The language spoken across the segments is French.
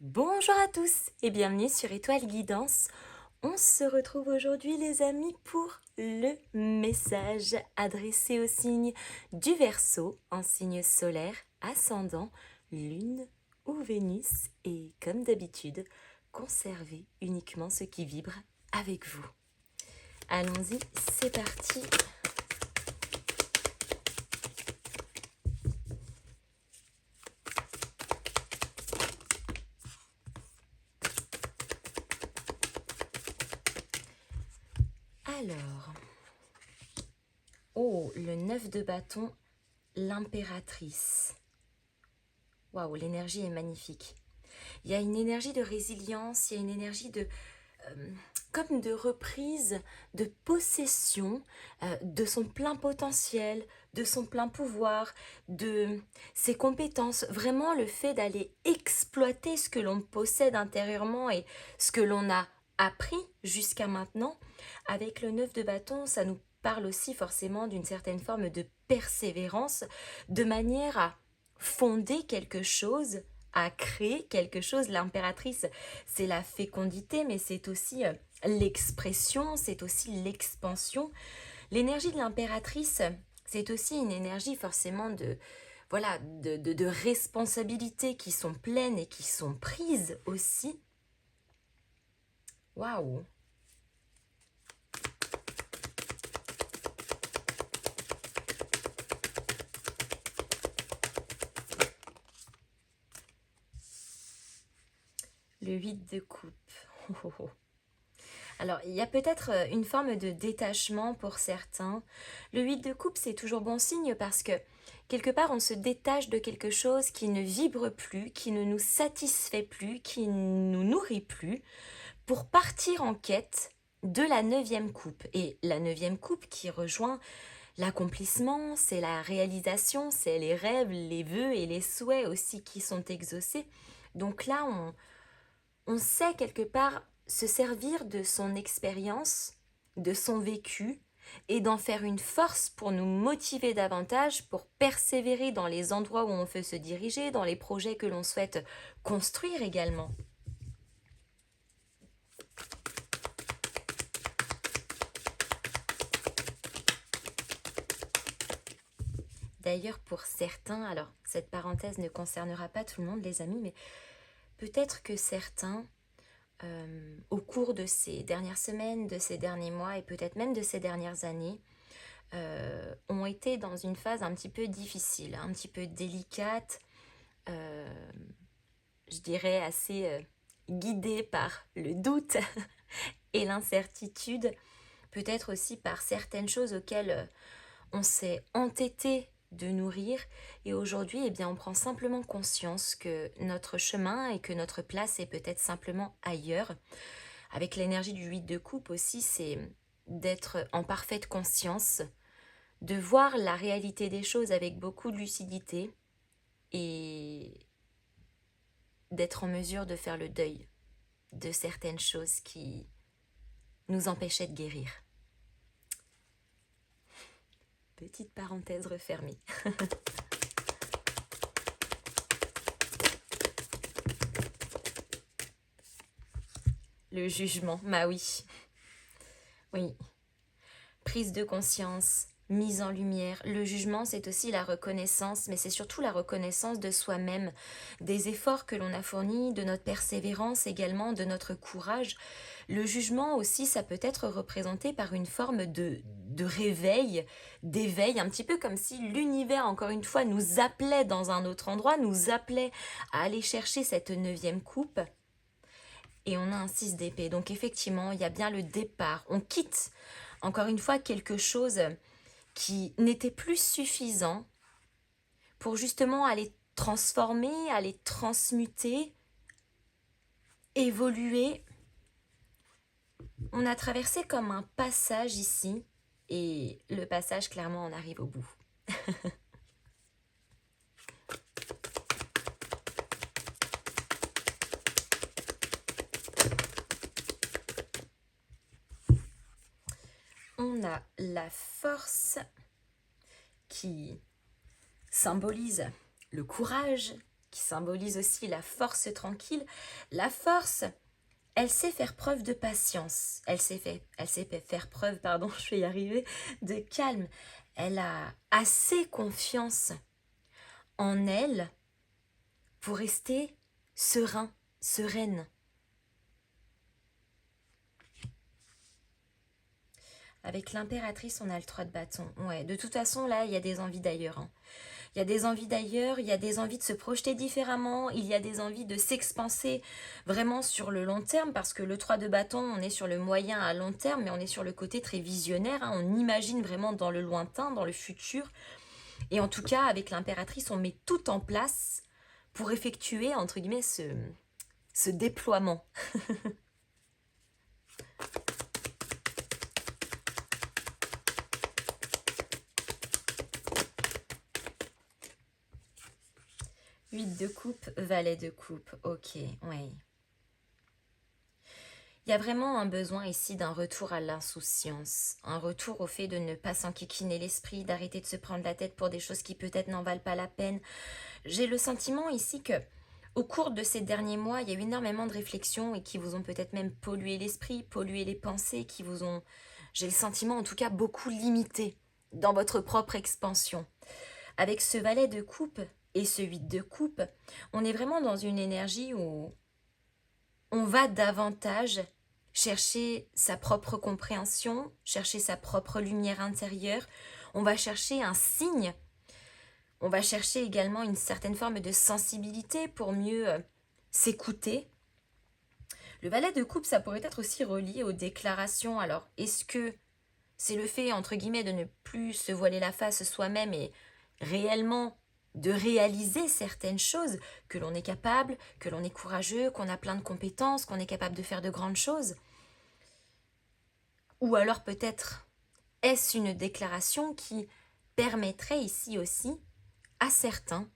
Bonjour à tous et bienvenue sur Étoile Guidance. On se retrouve aujourd'hui les amis pour le message adressé au signe du Verseau, en signe solaire, ascendant, lune ou Vénus et comme d'habitude, conservez uniquement ce qui vibre avec vous. Allons-y, c'est parti. Alors, oh, le 9 de bâton, l'impératrice. Waouh, l'énergie est magnifique. Il y a une énergie de résilience, il y a une énergie comme de reprise, de possession de son plein potentiel, de son plein pouvoir, de ses compétences. Vraiment le fait d'aller exploiter ce que l'on possède intérieurement et ce que l'on a appris jusqu'à maintenant. Avec le 9 de bâton, ça nous parle aussi forcément d'une certaine forme de persévérance, de manière à fonder quelque chose, à créer quelque chose. L'impératrice, c'est la fécondité, mais c'est aussi l'expression, c'est aussi l'expansion. L'énergie de l'impératrice, c'est aussi une énergie forcément de responsabilités qui sont pleines et qui sont prises aussi. Waouh! Le 8 de coupe. Alors, il y a peut-être une forme de détachement pour certains. Le 8 de coupe, c'est toujours bon signe parce que quelque part, on se détache de quelque chose qui ne vibre plus, qui ne nous satisfait plus, qui ne nous nourrit plus, pour partir en quête de la 9e coupe. Et la 9e coupe qui rejoint l'accomplissement, c'est la réalisation, c'est les rêves, les vœux et les souhaits aussi qui sont exaucés. Donc là, on sait quelque part se servir de son expérience, de son vécu, et d'en faire une force pour nous motiver davantage, pour persévérer dans les endroits où on veut se diriger, dans les projets que l'on souhaite construire également. D'ailleurs, pour certains, alors cette parenthèse ne concernera pas tout le monde les amis, mais peut-être que certains au cours de ces dernières semaines, de ces derniers mois et peut-être même de ces dernières années, ont été dans une phase un petit peu difficile, un petit peu délicate, je dirais assez guidée par le doute et l'incertitude, peut-être aussi par certaines choses auxquelles on s'est entêté de nourrir et aujourd'hui eh bien on prend simplement conscience que notre chemin et que notre place est peut-être simplement ailleurs. Avec l'énergie du 8 de coupe aussi, c'est d'être en parfaite conscience, de voir la réalité des choses avec beaucoup de lucidité et d'être en mesure de faire le deuil de certaines choses qui nous empêchaient de guérir. Petite parenthèse refermée. Le jugement, bah oui. Oui. Prise de conscience, mise en lumière. Le jugement, c'est aussi la reconnaissance, mais c'est surtout la reconnaissance de soi-même, des efforts que l'on a fournis, de notre persévérance également, de notre courage. Le jugement aussi, ça peut être représenté par une forme de réveil, d'éveil, un petit peu comme si l'univers, encore une fois, nous appelait dans un autre endroit, nous appelait à aller chercher cette 9e coupe. Et on a un 6 d'épée. Donc effectivement, il y a bien le départ. On quitte, encore une fois, quelque chose qui n'était plus suffisant pour justement aller transformer, aller transmuter, évoluer. On a traversé comme un passage ici, et le passage, clairement, on arrive au bout. On a la force qui symbolise le courage, qui symbolise aussi la force tranquille. La force, elle sait faire preuve de patience. Elle sait faire preuve, pardon, je vais y arriver, de calme. Elle a assez confiance en elle pour rester serein, sereine. Avec l'impératrice, on a le 3 de bâton. Ouais, de toute façon, là, il y a des envies d'ailleurs. Hein. Il y a des envies d'ailleurs, il y a des envies de se projeter différemment, il y a des envies de s'expanser vraiment sur le long terme, parce que le 3 de bâton, on est sur le moyen à long terme, mais on est sur le côté très visionnaire. Hein. On imagine vraiment dans le lointain, dans le futur. Et en tout cas, avec l'impératrice, on met tout en place pour effectuer, entre guillemets, ce déploiement. 8 de coupe, valet de coupe, ok, oui. Il y a vraiment un besoin ici d'un retour à l'insouciance, un retour au fait de ne pas s'enquiquiner l'esprit, d'arrêter de se prendre la tête pour des choses qui peut-être n'en valent pas la peine. J'ai le sentiment ici que, au cours de ces derniers mois, il y a eu énormément de réflexions et qui vous ont peut-être même pollué l'esprit, pollué les pensées, qui vous ont, j'ai le sentiment en tout cas, beaucoup limité dans votre propre expansion. Avec ce valet de coupe et ce 8 de coupe, on est vraiment dans une énergie où on va davantage chercher sa propre compréhension, chercher sa propre lumière intérieure. On va chercher un signe. On va chercher également une certaine forme de sensibilité pour mieux s'écouter. Le valet de coupe, ça pourrait être aussi relié aux déclarations. Alors, est-ce que c'est le fait, entre guillemets, de ne plus se voiler la face soi-même et réellement de réaliser certaines choses, que l'on est capable, que l'on est courageux, qu'on a plein de compétences, qu'on est capable de faire de grandes choses? Ou alors peut-être est-ce une déclaration qui permettrait ici aussi à certains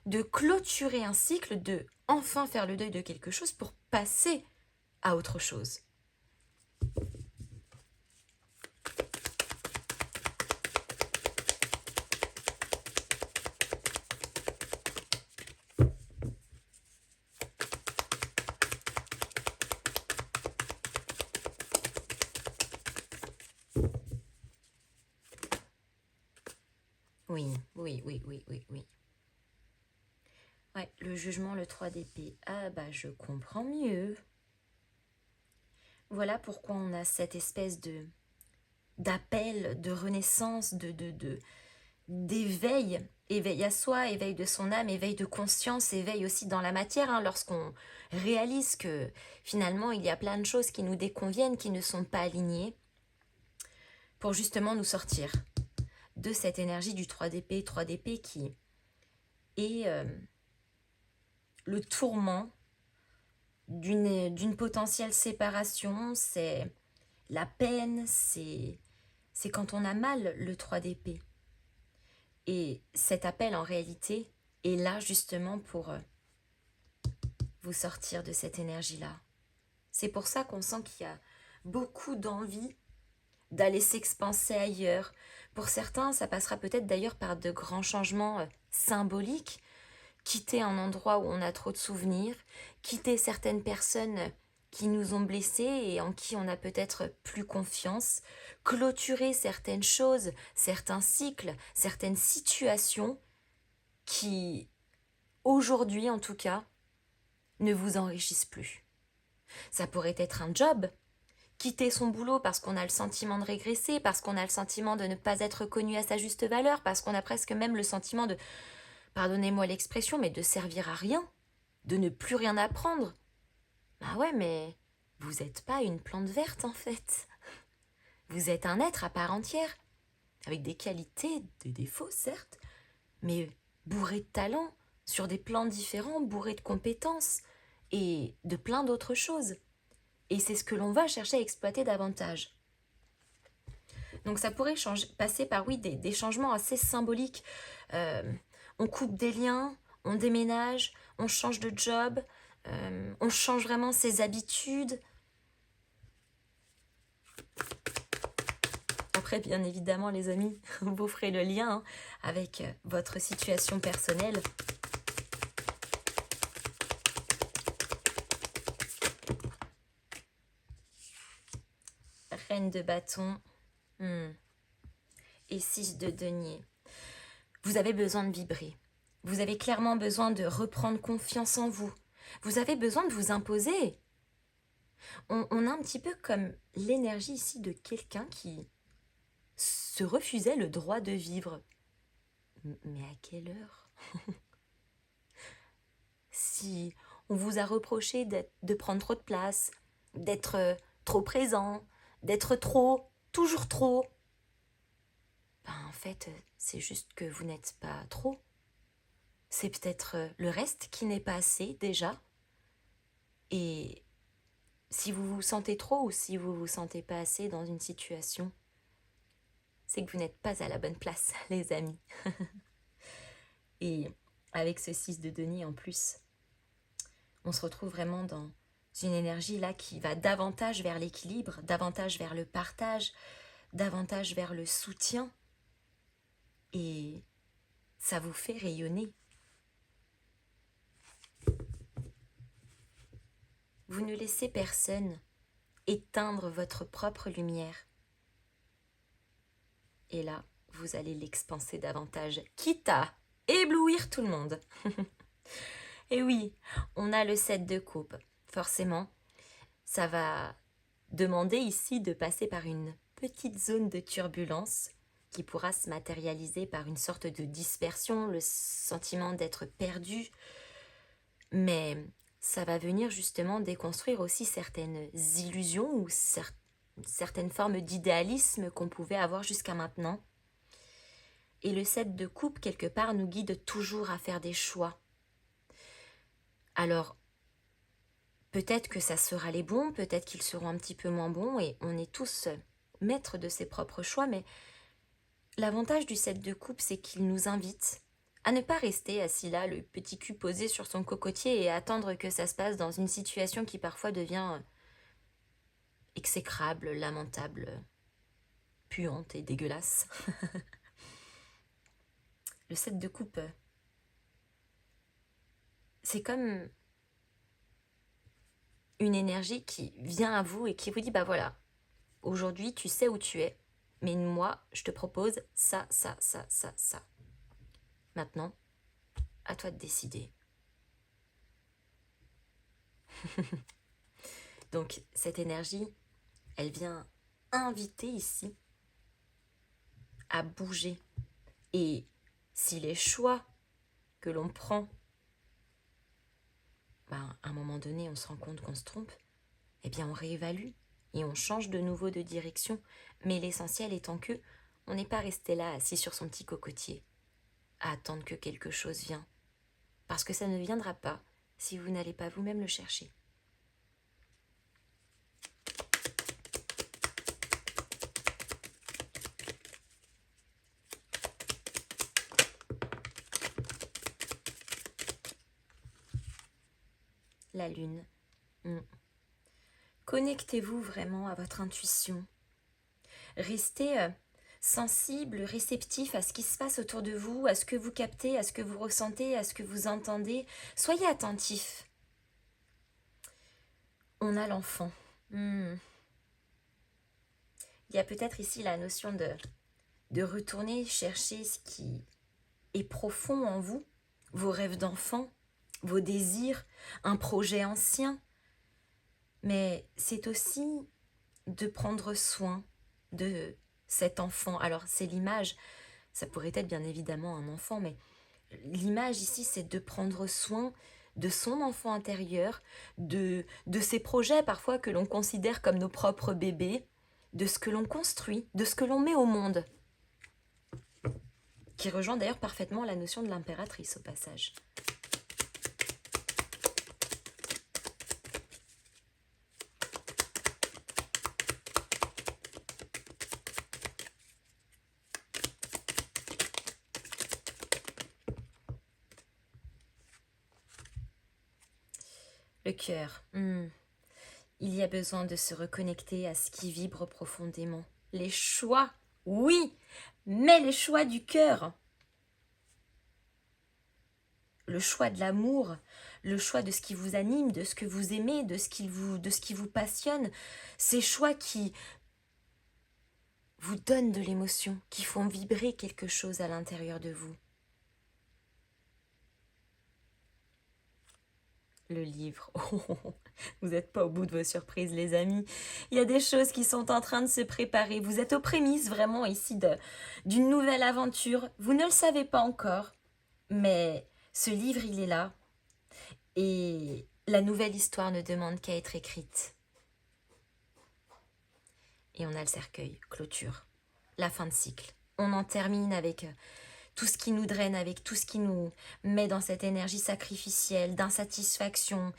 de clôturer un cycle, de enfin faire le deuil de quelque chose pour passer à autre chose? Oui, oui, oui, oui, oui, oui. Ouais, le jugement, le 3 d'épée. Ah bah je comprends mieux. Voilà pourquoi on a cette espèce de d'appel, de renaissance, d'éveil, éveil à soi, éveil de son âme, éveil de conscience, éveil aussi dans la matière, hein, lorsqu'on réalise que finalement il y a plein de choses qui nous déconviennent, qui ne sont pas alignées, pour justement nous sortir de cette énergie du 3 d'épée qui est le tourment d'une potentielle séparation, c'est la peine, c'est quand on a mal, le 3 d'épée. Et cet appel en réalité est là justement pour vous sortir de cette énergie-là. C'est pour ça qu'on sent qu'il y a beaucoup d'envie d'aller s'expanser ailleurs. Pour certains, ça passera peut-être d'ailleurs par de grands changements symboliques, quitter un endroit où on a trop de souvenirs, quitter certaines personnes qui nous ont blessés et en qui on a peut-être plus confiance, clôturer certaines choses, certains cycles, certaines situations qui, aujourd'hui en tout cas, ne vous enrichissent plus. Ça pourrait être un job, quitter son boulot parce qu'on a le sentiment de régresser, parce qu'on a le sentiment de ne pas être reconnu à sa juste valeur, parce qu'on a presque même le sentiment de, pardonnez-moi l'expression, mais de servir à rien, de ne plus rien apprendre. Ah ouais, mais vous n'êtes pas une plante verte en fait. Vous êtes un être à part entière, avec des qualités, des défauts certes, mais bourré de talents, sur des plans différents, bourré de compétences et de plein d'autres choses. Et c'est ce que l'on va chercher à exploiter davantage. Donc ça pourrait passer par, oui, des changements assez symboliques. On coupe des liens, on déménage, on change de job, on change vraiment ses habitudes. Après, bien évidemment, les amis, vous ferez le lien avec votre situation personnelle. Reine de bâton. Et 6 de denier. Vous avez besoin de vibrer. Vous avez clairement besoin de reprendre confiance en vous. Vous avez besoin de vous imposer. On a un petit peu comme l'énergie ici de quelqu'un qui se refusait le droit de vivre. Mais à quelle heure? Si on vous a reproché de prendre trop de place, d'être trop présent, d'être trop, toujours trop, en fait, c'est juste que vous n'êtes pas trop. C'est peut-être le reste qui n'est pas assez déjà. Et si vous vous sentez trop ou si vous vous sentez pas assez dans une situation, c'est que vous n'êtes pas à la bonne place, les amis. Et avec ce 6 de denier en plus, on se retrouve vraiment dans une énergie là qui va davantage vers l'équilibre, davantage vers le partage, davantage vers le soutien. Et ça vous fait rayonner. Vous ne laissez personne éteindre votre propre lumière. Et là, vous allez l'expanser davantage, quitte à éblouir tout le monde. Et oui, on a le 7 de coupe. Forcément, ça va demander ici de passer par une petite zone de turbulence qui pourra se matérialiser par une sorte de dispersion, le sentiment d'être perdu. Mais ça va venir justement déconstruire aussi certaines illusions ou certaines formes d'idéalisme qu'on pouvait avoir jusqu'à maintenant. Et le 7 de coupe, quelque part, nous guide toujours à faire des choix. Alors, peut-être que ça sera les bons, peut-être qu'ils seront un petit peu moins bons, et on est tous maîtres de ses propres choix, mais l'avantage du 7 de coupe, c'est qu'il nous invite à ne pas rester assis là, le petit cul posé sur son cocotier et attendre que ça se passe dans une situation qui parfois devient exécrable, lamentable, puante et dégueulasse. Le 7 de coupe, c'est comme une énergie qui vient à vous et qui vous dit, bah voilà, aujourd'hui tu sais où tu es, mais moi je te propose ça, ça, ça, ça, ça. Maintenant, à toi de décider. Donc cette énergie, elle vient inviter ici à bouger. Et si les choix que l'on prend, à un moment donné, on se rend compte qu'on se trompe, eh bien on réévalue et on change de nouveau de direction. Mais l'essentiel étant que on n'est pas resté là assis sur son petit cocotier à attendre que quelque chose vienne. Parce que ça ne viendra pas si vous n'allez pas vous-même le chercher. La lune. Connectez-vous vraiment à votre intuition. Restez sensible, réceptif à ce qui se passe autour de vous, à ce que vous captez, à ce que vous ressentez, à ce que vous entendez. Soyez attentif. On a l'enfant. Il y a peut-être ici la notion de retourner chercher ce qui est profond en vous, vos rêves d'enfant, vos désirs, un projet ancien. Mais c'est aussi de prendre soin de cet enfant. Alors c'est l'image, ça pourrait être bien évidemment un enfant, mais l'image ici c'est de prendre soin de son enfant intérieur, de ses projets parfois que l'on considère comme nos propres bébés, de ce que l'on construit, de ce que l'on met au monde. Qui rejoint d'ailleurs parfaitement la notion de l'impératrice au passage. Le cœur. Il y a besoin de se reconnecter à ce qui vibre profondément. Les choix, oui, mais les choix du cœur. Le choix de l'amour, le choix de ce qui vous anime, de ce que vous aimez, de ce qui vous passionne. Ces choix qui vous donnent de l'émotion, qui font vibrer quelque chose à l'intérieur de vous. Le livre. Oh, vous n'êtes pas au bout de vos surprises, les amis. Il y a des choses qui sont en train de se préparer. Vous êtes aux prémices vraiment ici d'une nouvelle aventure. Vous ne le savez pas encore, mais ce livre, il est là. Et la nouvelle histoire ne demande qu'à être écrite. Et on a le cercueil, clôture, la fin de cycle. On en termine avec tout ce qui nous draine, avec tout ce qui nous met dans cette énergie sacrificielle, d'insatisfaction,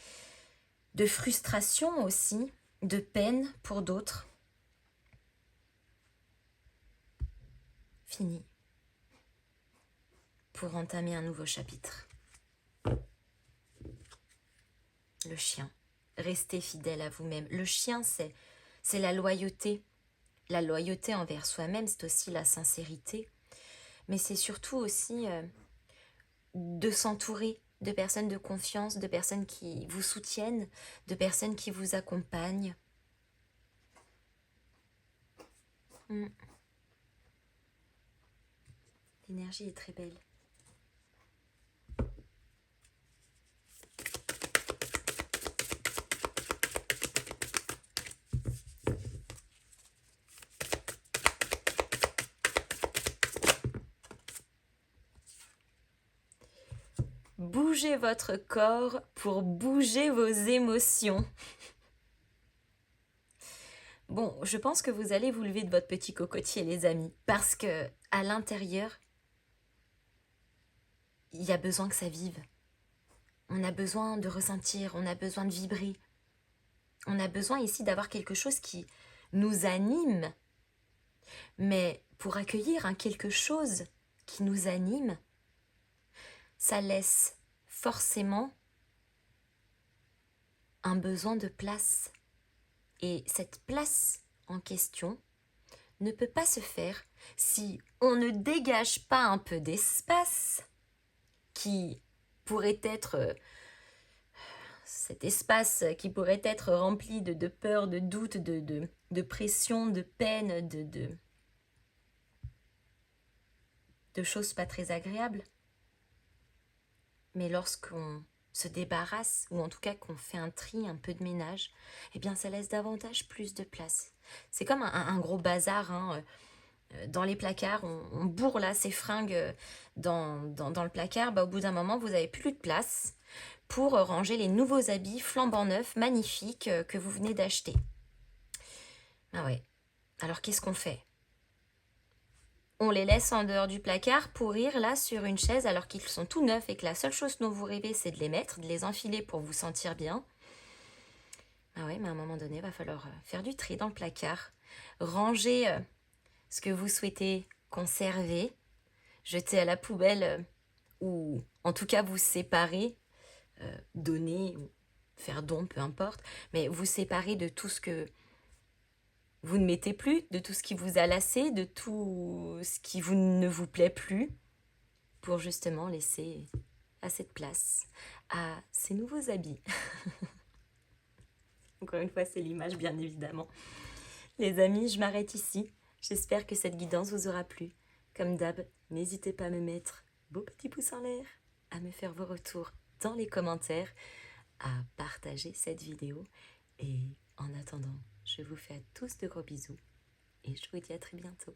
de frustration aussi, de peine pour d'autres. Fini. Pour entamer un nouveau chapitre. Le chien. Restez fidèle à vous-même. Le chien, c'est la loyauté. La loyauté envers soi-même, c'est aussi la sincérité. Mais c'est surtout aussi de s'entourer de personnes de confiance, de personnes qui vous soutiennent, de personnes qui vous accompagnent. L'énergie est très belle. Bougez votre corps pour bouger vos émotions. Bon, je pense que vous allez vous lever de votre petit cocotier, les amis, parce que à l'intérieur, il y a besoin que ça vive. On a besoin de ressentir, on a besoin de vibrer. On a besoin ici d'avoir quelque chose qui nous anime. Mais pour accueillir quelque chose qui nous anime, ça laisse forcément un besoin de place. Et cette place en question ne peut pas se faire si on ne dégage pas un peu d'espace qui pourrait être cet espace qui pourrait être rempli de peur, de doute, de pression, de peine, de choses pas très agréables. Mais lorsqu'on se débarrasse, ou en tout cas qu'on fait un tri, un peu de ménage, eh bien ça laisse davantage plus de place. C'est comme un gros bazar, hein. Dans les placards, on bourre là ses fringues dans le placard, au bout d'un moment, vous n'avez plus de place pour ranger les nouveaux habits flambant neufs, magnifiques, que vous venez d'acheter. Ah ouais, alors qu'est-ce qu'on fait ? On les laisse en dehors du placard pourrir là sur une chaise alors qu'ils sont tout neufs et que la seule chose dont vous rêvez c'est de les mettre, de les enfiler pour vous sentir bien. Ah ouais, mais à un moment donné, il va falloir faire du tri dans le placard, ranger ce que vous souhaitez conserver, jeter à la poubelle ou en tout cas vous séparer, donner ou faire don, peu importe, mais vous séparer de tout ce que vous ne mettez plus, de tout ce qui vous a lassé, de tout ce qui ne vous plaît plus, pour justement laisser assez de place à ces nouveaux habits. Encore une fois, c'est l'image, bien évidemment. Les amis, je m'arrête ici. J'espère que cette guidance vous aura plu. Comme d'hab, n'hésitez pas à me mettre beaux petits pouces en l'air, à me faire vos retours dans les commentaires, à partager cette vidéo. Et en attendant, je vous fais à tous de gros bisous et je vous dis à très bientôt.